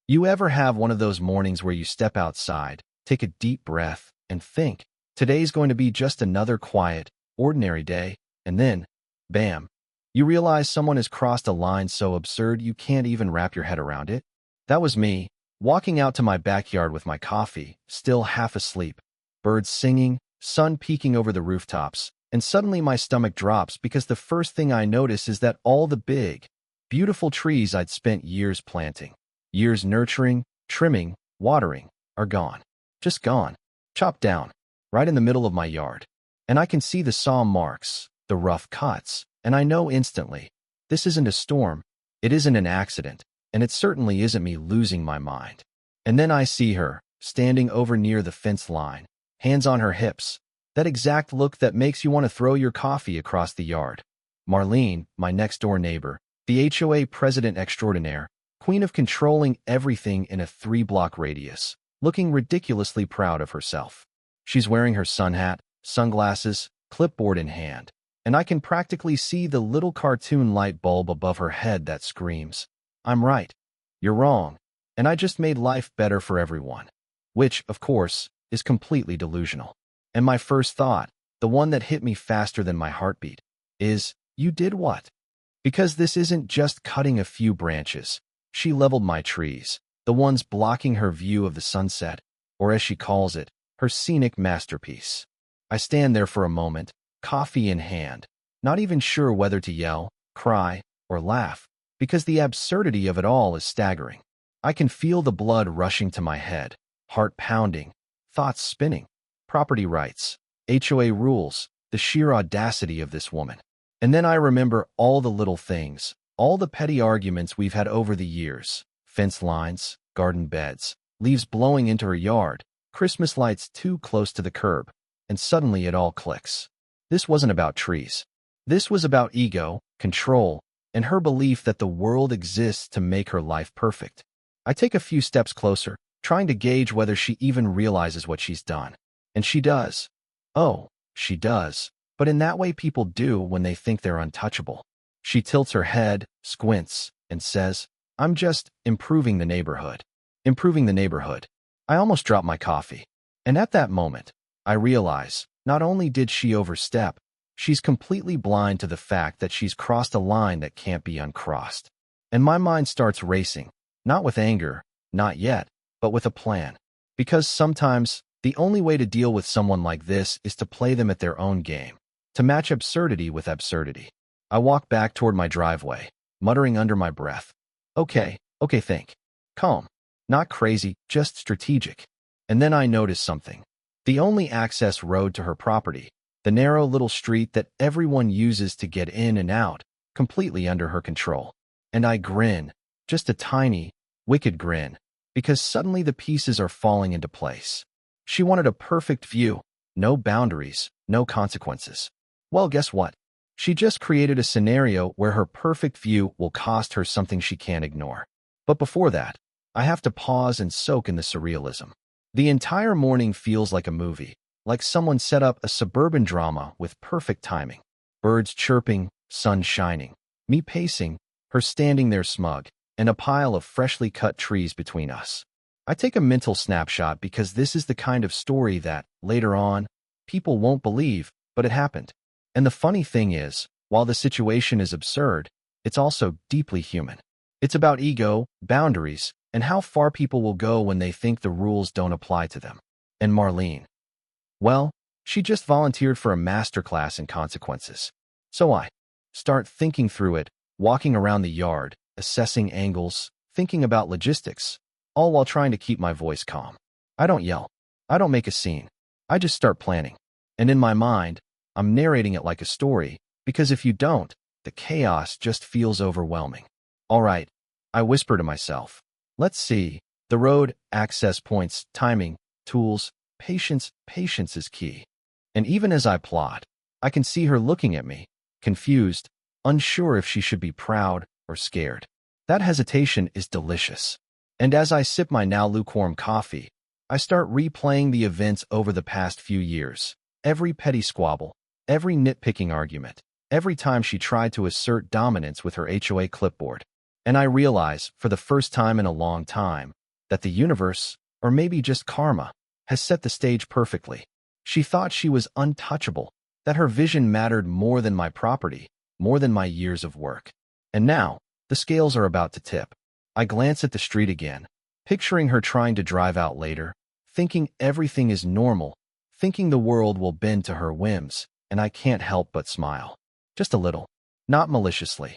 You ever have one of those mornings where you step outside, take a deep breath, and think, today's going to be just another quiet, ordinary day, and then, bam, you realize someone has crossed a line so absurd you can't even wrap your head around it? That was me, walking out to my backyard with my coffee, still half asleep, birds singing, sun peeking over the rooftops, and suddenly my stomach drops because the first thing I notice is that all the big, beautiful trees I'd spent years planting, years nurturing, trimming, watering, are gone. Just gone. Chopped down, right in the middle of my yard. And I can see the saw marks, the rough cuts, and I know instantly, this isn't a storm, it isn't an accident, and it certainly isn't me losing my mind. And then I see her, standing over near the fence line, hands on her hips, that exact look that makes you want to throw your coffee across the yard. Marlene, my next-door neighbor, the HOA president extraordinaire, queen of controlling everything in a 3-block radius, looking ridiculously proud of herself. She's wearing her sun hat, sunglasses, clipboard in hand, and I can practically see the little cartoon light bulb above her head that screams, "I'm right. You're wrong. And I just made life better for everyone." Which, of course, is completely delusional. And my first thought, the one that hit me faster than my heartbeat, is, you did what? Because this isn't just cutting a few branches. She leveled my trees, the ones blocking her view of the sunset, or as she calls it, her scenic masterpiece. I stand there for a moment, coffee in hand, not even sure whether to yell, cry, or laugh, because the absurdity of it all is staggering. I can feel the blood rushing to my head, heart pounding, thoughts spinning. Property rights, HOA rules, the sheer audacity of this woman. And then I remember all the little things, all the petty arguments we've had over the years, fence lines, garden beds, leaves blowing into her yard, Christmas lights too close to the curb, and suddenly it all clicks. This wasn't about trees. This was about ego, control, and her belief that the world exists to make her life perfect. I take a few steps closer, trying to gauge whether she even realizes what she's done. And she does. Oh, she does. But in that way people do when they think they're untouchable. She tilts her head, squints, and says, "I'm just improving the neighborhood." Improving the neighborhood. I almost drop my coffee. And at that moment, I realize, not only did she overstep, she's completely blind to the fact that she's crossed a line that can't be uncrossed. And my mind starts racing, not with anger, not yet, but with a plan. Because sometimes, the only way to deal with someone like this is to play them at their own game, to match absurdity with absurdity. I walk back toward my driveway, muttering under my breath, Okay, think. Calm. Not crazy, just strategic." And then I notice something. The only access road to her property, the narrow little street that everyone uses to get in and out, completely under her control. And I grin, just a tiny, wicked grin, because suddenly the pieces are falling into place. She wanted a perfect view, no boundaries, no consequences. Well, guess what? She just created a scenario where her perfect view will cost her something she can't ignore. But before that, I have to pause and soak in the surrealism. The entire morning feels like a movie, like someone set up a suburban drama with perfect timing. Birds chirping, sun shining, me pacing, her standing there smug, and a pile of freshly cut trees between us. I take a mental snapshot because this is the kind of story that, later on, people won't believe, but it happened. And the funny thing is, while the situation is absurd, it's also deeply human. It's about ego, boundaries, and how far people will go when they think the rules don't apply to them. And Marlene, well, she just volunteered for a masterclass in consequences. So I start thinking through it, walking around the yard, assessing angles, thinking about logistics, all while trying to keep my voice calm. I don't yell. I don't make a scene. I just start planning. And in my mind, I'm narrating it like a story, because if you don't, the chaos just feels overwhelming. All right, I whisper to myself. Let's see. The road, access points, timing, tools, patience is key. And even as I plot, I can see her looking at me, confused, unsure if she should be proud or scared. That hesitation is delicious. And as I sip my now lukewarm coffee, I start replaying the events over the past few years. Every petty squabble, every nitpicking argument, every time she tried to assert dominance with her HOA clipboard. And I realize, for the first time in a long time, that the universe, or maybe just karma, has set the stage perfectly. She thought she was untouchable, that her vision mattered more than my property, more than my years of work. And now, the scales are about to tip. I glance at the street again, picturing her trying to drive out later, thinking everything is normal, thinking the world will bend to her whims, and I can't help but smile. Just a little. Not maliciously.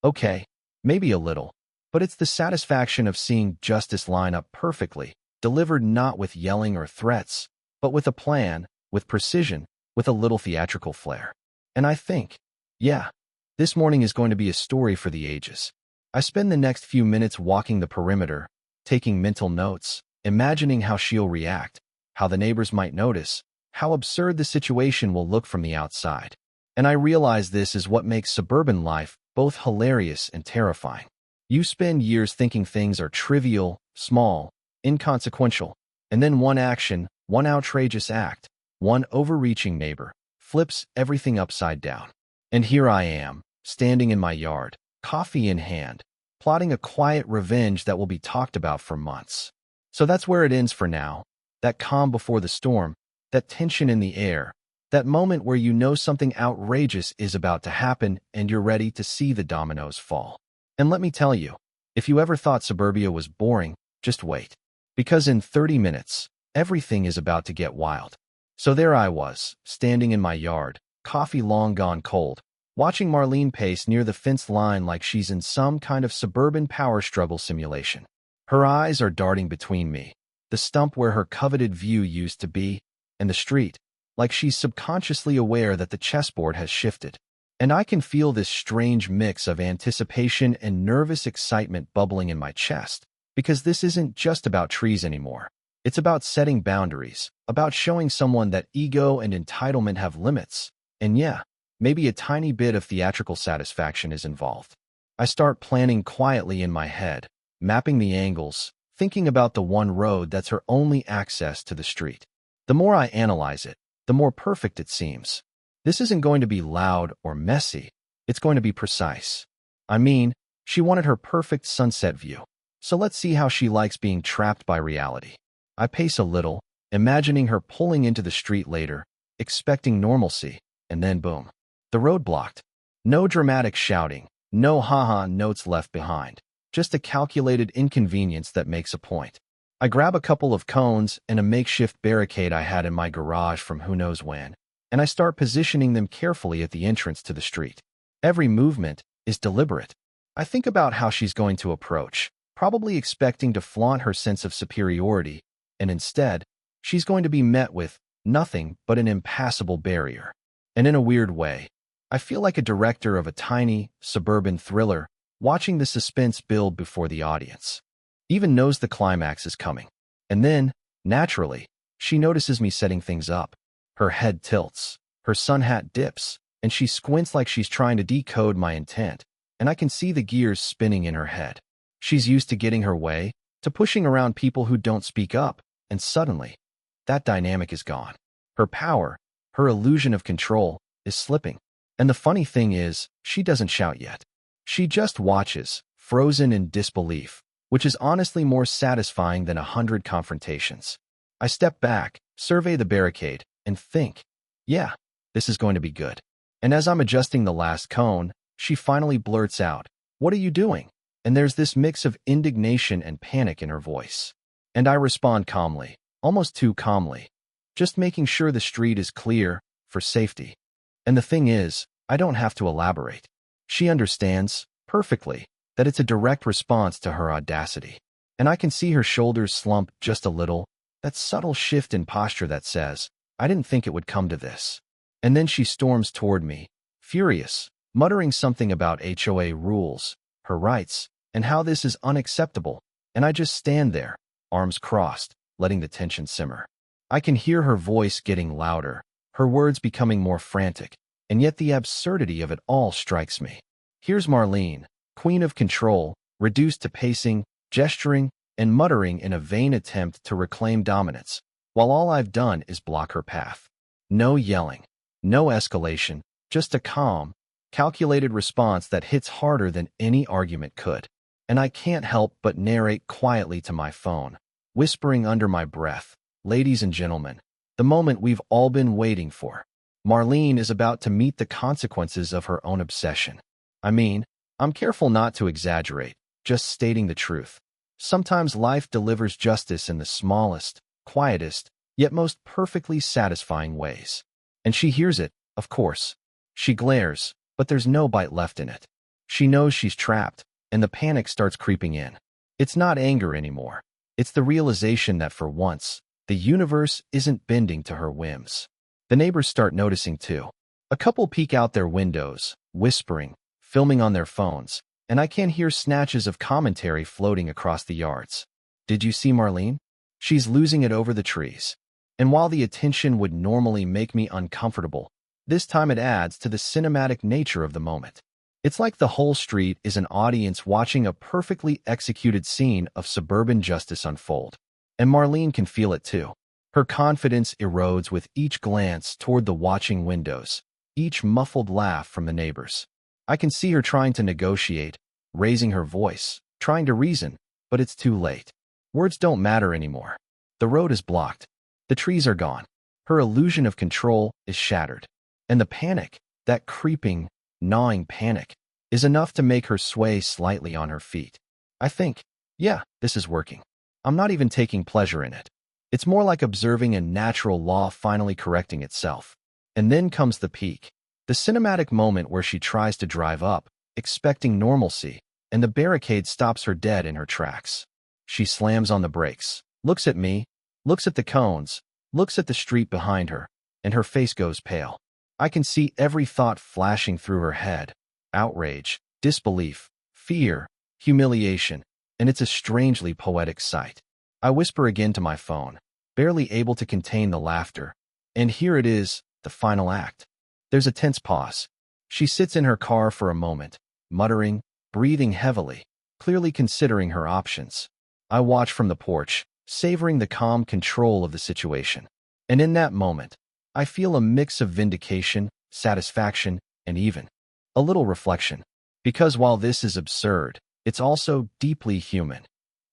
Okay, maybe a little, but it's the satisfaction of seeing justice line up perfectly, delivered not with yelling or threats, but with a plan, with precision, with a little theatrical flair. And I think, yeah, this morning is going to be a story for the ages. I spend the next few minutes walking the perimeter, taking mental notes, imagining how she'll react, how the neighbors might notice, how absurd the situation will look from the outside. And I realize this is what makes suburban life both hilarious and terrifying. You spend years thinking things are trivial, small, inconsequential, and then one action, one outrageous act, one overreaching neighbor, flips everything upside down. And here I am, standing in my yard, coffee in hand, plotting a quiet revenge that will be talked about for months. So that's where it ends for now. That calm before the storm, that tension in the air, that moment where you know something outrageous is about to happen and you're ready to see the dominoes fall. And let me tell you, if you ever thought suburbia was boring, just wait. Because in 30 minutes, everything is about to get wild. So there I was, standing in my yard, coffee long gone cold, watching Marlene pace near the fence line like she's in some kind of suburban power struggle simulation. Her eyes are darting between me, the stump where her coveted view used to be, and the street, like she's subconsciously aware that the chessboard has shifted. And I can feel this strange mix of anticipation and nervous excitement bubbling in my chest, because this isn't just about trees anymore. It's about setting boundaries, about showing someone that ego and entitlement have limits, and yeah, maybe a tiny bit of theatrical satisfaction is involved. I start planning quietly in my head, mapping the angles, thinking about the one road that's her only access to the street. The more I analyze it, the more perfect it seems. This isn't going to be loud or messy. It's going to be precise. I mean, she wanted her perfect sunset view. So let's see how she likes being trapped by reality. I pace a little, imagining her pulling into the street later, expecting normalcy, and then boom. The road blocked. No dramatic shouting, no ha-ha notes left behind. Just a calculated inconvenience that makes a point. I grab a couple of cones and a makeshift barricade I had in my garage from who knows when, and I start positioning them carefully at the entrance to the street. Every movement is deliberate. I think about how she's going to approach, probably expecting to flaunt her sense of superiority, and instead, she's going to be met with nothing but an impassable barrier. And in a weird way, I feel like a director of a tiny, suburban thriller, watching the suspense build before the audience. Even knows the climax is coming. And then, naturally, she notices me setting things up. Her head tilts, her sun hat dips, and she squints like she's trying to decode my intent, and I can see the gears spinning in her head. She's used to getting her way, to pushing around people who don't speak up, and suddenly, that dynamic is gone. Her power, her illusion of control, is slipping. And the funny thing is, she doesn't shout yet. She just watches, frozen in disbelief, which is honestly more satisfying than 100 confrontations. I step back, survey the barricade, and think, yeah, this is going to be good. And as I'm adjusting the last cone, she finally blurts out, "What are you doing?" And there's this mix of indignation and panic in her voice. And I respond calmly, almost too calmly, just making sure the street is clear, for safety. And the thing is, I don't have to elaborate. She understands, perfectly, that it's a direct response to her audacity. And I can see her shoulders slump just a little, that subtle shift in posture that says, I didn't think it would come to this. And then she storms toward me, furious, muttering something about HOA rules, her rights, and how this is unacceptable. And I just stand there, arms crossed, letting the tension simmer. I can hear her voice getting louder, her words becoming more frantic, and yet the absurdity of it all strikes me. Here's Marlene, queen of control, reduced to pacing, gesturing, and muttering in a vain attempt to reclaim dominance, while all I've done is block her path. No yelling, no escalation, just a calm, calculated response that hits harder than any argument could. and I can't help but narrate quietly to my phone, whispering under my breath, "Ladies and gentlemen, the moment we've all been waiting for. Marlene is about to meet the consequences of her own obsession." I mean, I'm careful not to exaggerate, just stating the truth. Sometimes life delivers justice in the smallest, quietest, yet most perfectly satisfying ways. And she hears it, of course. She glares, but there's no bite left in it. She knows she's trapped, and the panic starts creeping in. It's not anger anymore. It's the realization that for once, the universe isn't bending to her whims. The neighbors start noticing too. A couple peek out their windows, whispering, filming on their phones, and I can hear snatches of commentary floating across the yards. "Did you see Marlene? She's losing it over the trees." And while the attention would normally make me uncomfortable, this time it adds to the cinematic nature of the moment. It's like the whole street is an audience watching a perfectly executed scene of suburban justice unfold. And Marlene can feel it too. Her confidence erodes with each glance toward the watching windows, each muffled laugh from the neighbors. I can see her trying to negotiate, raising her voice, trying to reason, but it's too late. Words don't matter anymore. The road is blocked. The trees are gone. Her illusion of control is shattered. And the panic, that creeping, gnawing panic, is enough to make her sway slightly on her feet. I think, yeah, this is working. I'm not even taking pleasure in it. It's more like observing a natural law finally correcting itself. And then comes the peak, the cinematic moment where she tries to drive up, expecting normalcy, and the barricade stops her dead in her tracks. She slams on the brakes, looks at me, looks at the cones, looks at the street behind her, and her face goes pale. I can see every thought flashing through her head. Outrage, disbelief, fear, humiliation, and it's a strangely poetic sight. I whisper again to my phone, barely able to contain the laughter. And here it is, the final act. There's a tense pause. She sits in her car for a moment, muttering, breathing heavily, clearly considering her options. I watch from the porch, savoring the calm control of the situation. And in that moment, I feel a mix of vindication, satisfaction, and even a little reflection. Because while this is absurd, it's also deeply human.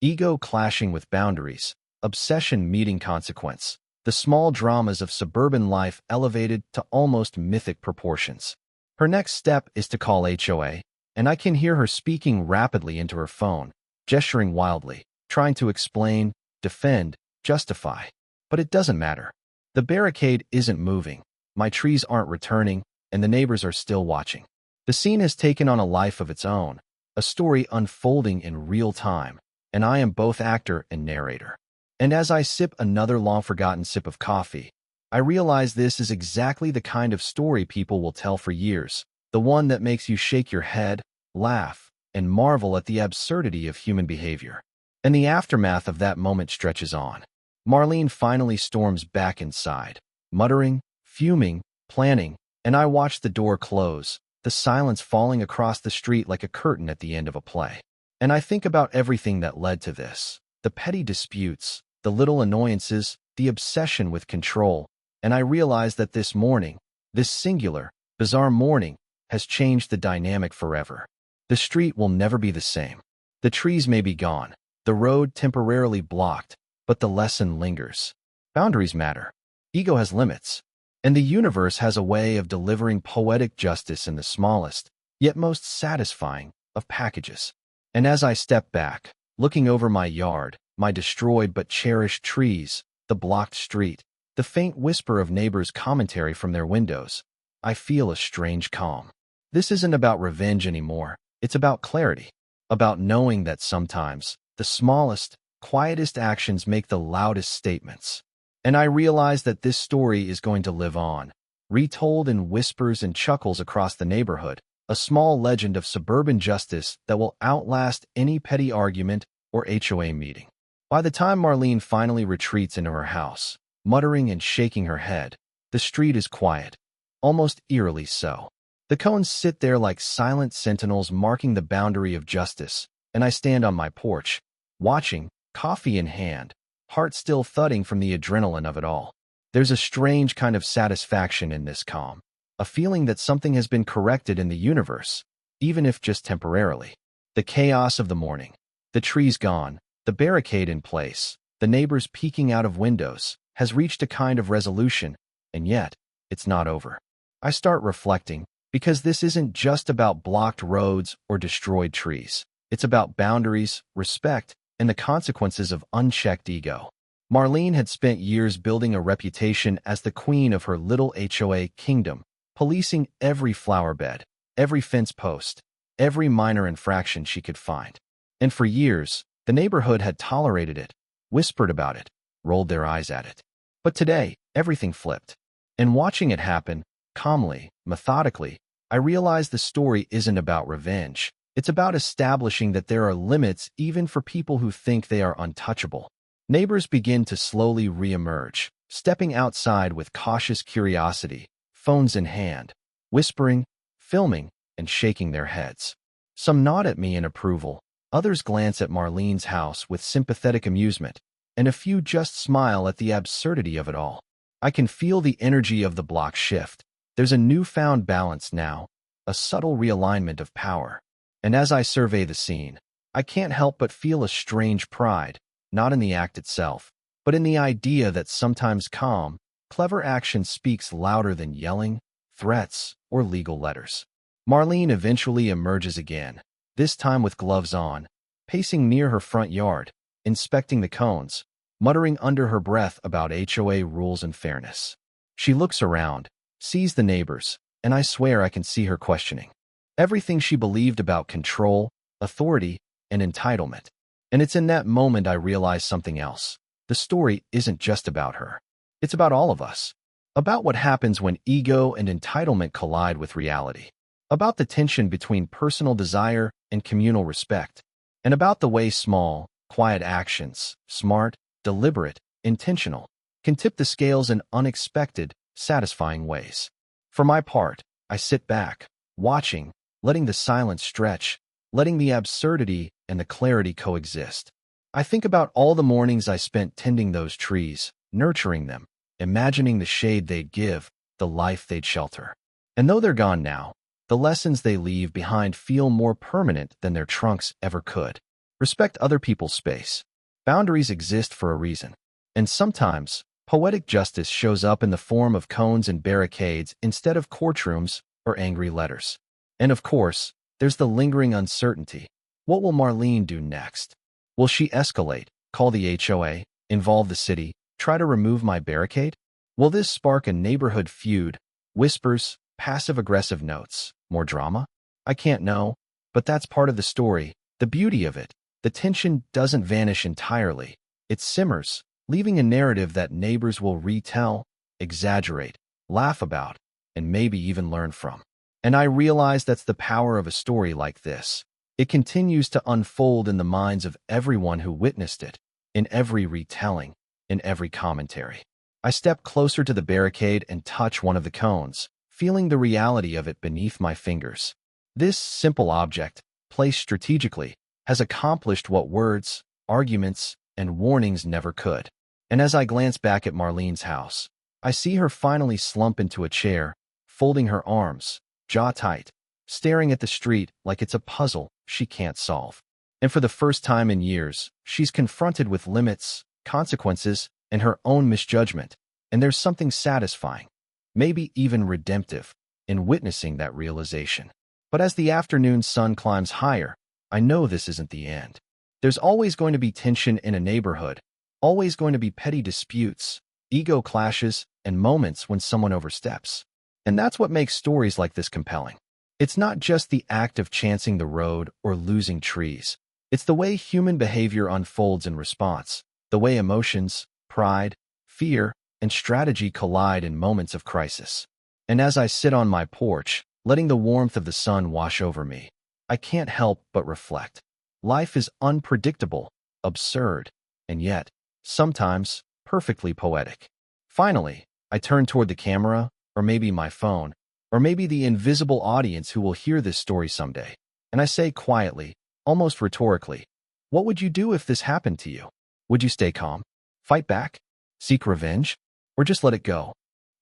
Ego clashing with boundaries, obsession meeting consequence, the small dramas of suburban life elevated to almost mythic proportions. Her next step is to call HOA, and I can hear her speaking rapidly into her phone, gesturing wildly, trying to explain, defend, justify. But it doesn't matter. The barricade isn't moving, my trees aren't returning, and the neighbors are still watching. The scene has taken on a life of its own, a story unfolding in real time, and I am both actor and narrator. And as I sip another long-forgotten sip of coffee, I realize this is exactly the kind of story people will tell for years, the one that makes you shake your head, laugh, and marvel at the absurdity of human behavior. And the aftermath of that moment stretches on. Marlene finally storms back inside, muttering, fuming, planning, and I watch the door close, the silence falling across the street like a curtain at the end of a play. And I think about everything that led to this, the petty disputes, the little annoyances, the obsession with control, and I realize that this morning, this singular, bizarre morning, has changed the dynamic forever. The street will never be the same. The trees may be gone, the road temporarily blocked, but the lesson lingers. Boundaries matter. Ego has limits. And the universe has a way of delivering poetic justice in the smallest, yet most satisfying, of packages. And as I step back, looking over my yard, my destroyed but cherished trees, the blocked street, the faint whisper of neighbors' commentary from their windows, I feel a strange calm. This isn't about revenge anymore. It's about clarity. About knowing that sometimes, the smallest, quietest actions make the loudest statements. And I realize that this story is going to live on, retold in whispers and chuckles across the neighborhood, a small legend of suburban justice that will outlast any petty argument or HOA meeting. By the time Marlene finally retreats into her house, muttering and shaking her head, the street is quiet, almost eerily so. The cones sit there like silent sentinels marking the boundary of justice, and I stand on my porch, watching, coffee in hand, heart still thudding from the adrenaline of it all. There's a strange kind of satisfaction in this calm, a feeling that something has been corrected in the universe, even if just temporarily. The chaos of the morning. The trees gone, the barricade in place, the neighbors peeking out of windows, has reached a kind of resolution, and yet, it's not over. I start reflecting, because this isn't just about blocked roads or destroyed trees. It's about boundaries, respect, and the consequences of unchecked ego. Marlene had spent years building a reputation as the queen of her little HOA kingdom, policing every flower bed, every fence post, every minor infraction she could find. And for years, the neighborhood had tolerated it, whispered about it, rolled their eyes at it. But today, everything flipped. And watching it happen, calmly, methodically, I realized the story isn't about revenge. It's about establishing that there are limits even for people who think they are untouchable. Neighbors begin to slowly re-emerge, stepping outside with cautious curiosity, phones in hand, whispering, filming, and shaking their heads. Some nod at me in approval, others glance at Marlene's house with sympathetic amusement, and a few just smile at the absurdity of it all. I can feel the energy of the block shift. There's a newfound balance now, a subtle realignment of power. And as I survey the scene, I can't help but feel a strange pride, not in the act itself, but in the idea that sometimes calm, clever action speaks louder than yelling, threats, or legal letters. Marlene eventually emerges again, this time with gloves on, pacing near her front yard, inspecting the cones, muttering under her breath about HOA rules and fairness. She looks around, sees the neighbors, and I swear I can see her questioning everything she believed about control, authority, and entitlement. And it's in that moment I realize something else. The story isn't just about her. It's about all of us. About what happens when ego and entitlement collide with reality. About the tension between personal desire and communal respect. And about the way small, quiet actions, smart, deliberate, intentional, can tip the scales in unexpected, satisfying ways. For my part, I sit back, watching, letting the silence stretch, letting the absurdity and the clarity coexist. I think about all the mornings I spent tending those trees, nurturing them, imagining the shade they'd give, the life they'd shelter. And though they're gone now, the lessons they leave behind feel more permanent than their trunks ever could. Respect other people's space. Boundaries exist for a reason. And sometimes, poetic justice shows up in the form of cones and barricades instead of courtrooms or angry letters. And of course, there's the lingering uncertainty. What will Marlene do next? Will she escalate, call the HOA, involve the city, try to remove my barricade? Will this spark a neighborhood feud? Whispers, passive-aggressive notes, more drama? I can't know, but that's part of the story, the beauty of it. The tension doesn't vanish entirely. It simmers, leaving a narrative that neighbors will retell, exaggerate, laugh about, and maybe even learn from. And I realize that's the power of a story like this. It continues to unfold in the minds of everyone who witnessed it, in every retelling, in every commentary. I step closer to the barricade and touch one of the cones, feeling the reality of it beneath my fingers. This simple object, placed strategically, has accomplished what words, arguments, and warnings never could. And as I glance back at Marlene's house, I see her finally slump into a chair, folding her arms, jaw tight, staring at the street like it's a puzzle she can't solve. And for the first time in years, she's confronted with limits, consequences, and her own misjudgment. And there's something satisfying, maybe even redemptive, in witnessing that realization. But as the afternoon sun climbs higher, I know this isn't the end. There's always going to be tension in a neighborhood, always going to be petty disputes, ego clashes, and moments when someone oversteps. And that's what makes stories like this compelling. It's not just the act of chancing the road or losing trees. It's the way human behavior unfolds in response, the way emotions, pride, fear, and strategy collide in moments of crisis. And as I sit on my porch, letting the warmth of the sun wash over me, I can't help but reflect. Life is unpredictable, absurd, and yet, sometimes, perfectly poetic. Finally, I turn toward the camera, or maybe my phone, or maybe the invisible audience who will hear this story someday. And I say quietly, almost rhetorically, what would you do if this happened to you? Would you stay calm? Fight back? Seek revenge? Or just let it go?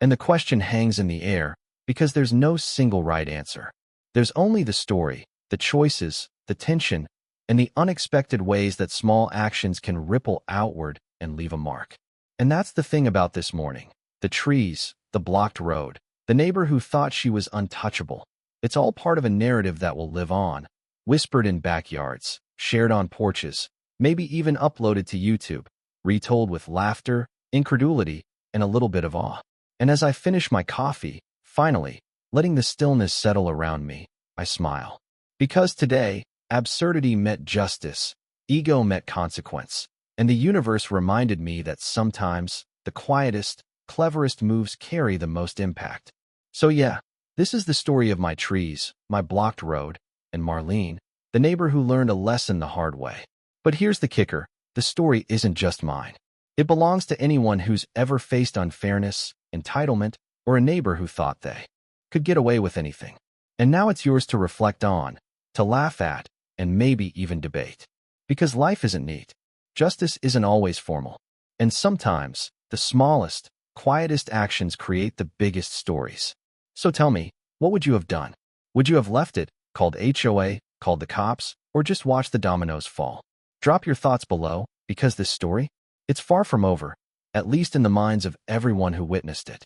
And the question hangs in the air because there's no single right answer. There's only the story, the choices, the tension, and the unexpected ways that small actions can ripple outward and leave a mark. And that's the thing about this morning. The trees, the blocked road, the neighbor who thought she was untouchable. It's all part of a narrative that will live on, whispered in backyards, shared on porches, maybe even uploaded to YouTube, retold with laughter, incredulity, and a little bit of awe. And as I finish my coffee, finally, letting the stillness settle around me, I smile. Because today, absurdity met justice, ego met consequence, and the universe reminded me that sometimes the quietest, cleverest moves carry the most impact. So yeah, this is the story of my trees, my blocked road, and Marlene, the neighbor who learned a lesson the hard way. But here's the kicker, the story isn't just mine. It belongs to anyone who's ever faced unfairness, entitlement, or a neighbor who thought they could get away with anything. And now it's yours to reflect on, to laugh at, and maybe even debate. Because life isn't neat. Justice isn't always formal. And sometimes, the smallest, quietest actions create the biggest stories. So tell me, what would you have done? Would you have left it, called HOA, called the cops, or just watched the dominoes fall? Drop your thoughts below, because this story, it's far from over, at least in the minds of everyone who witnessed it.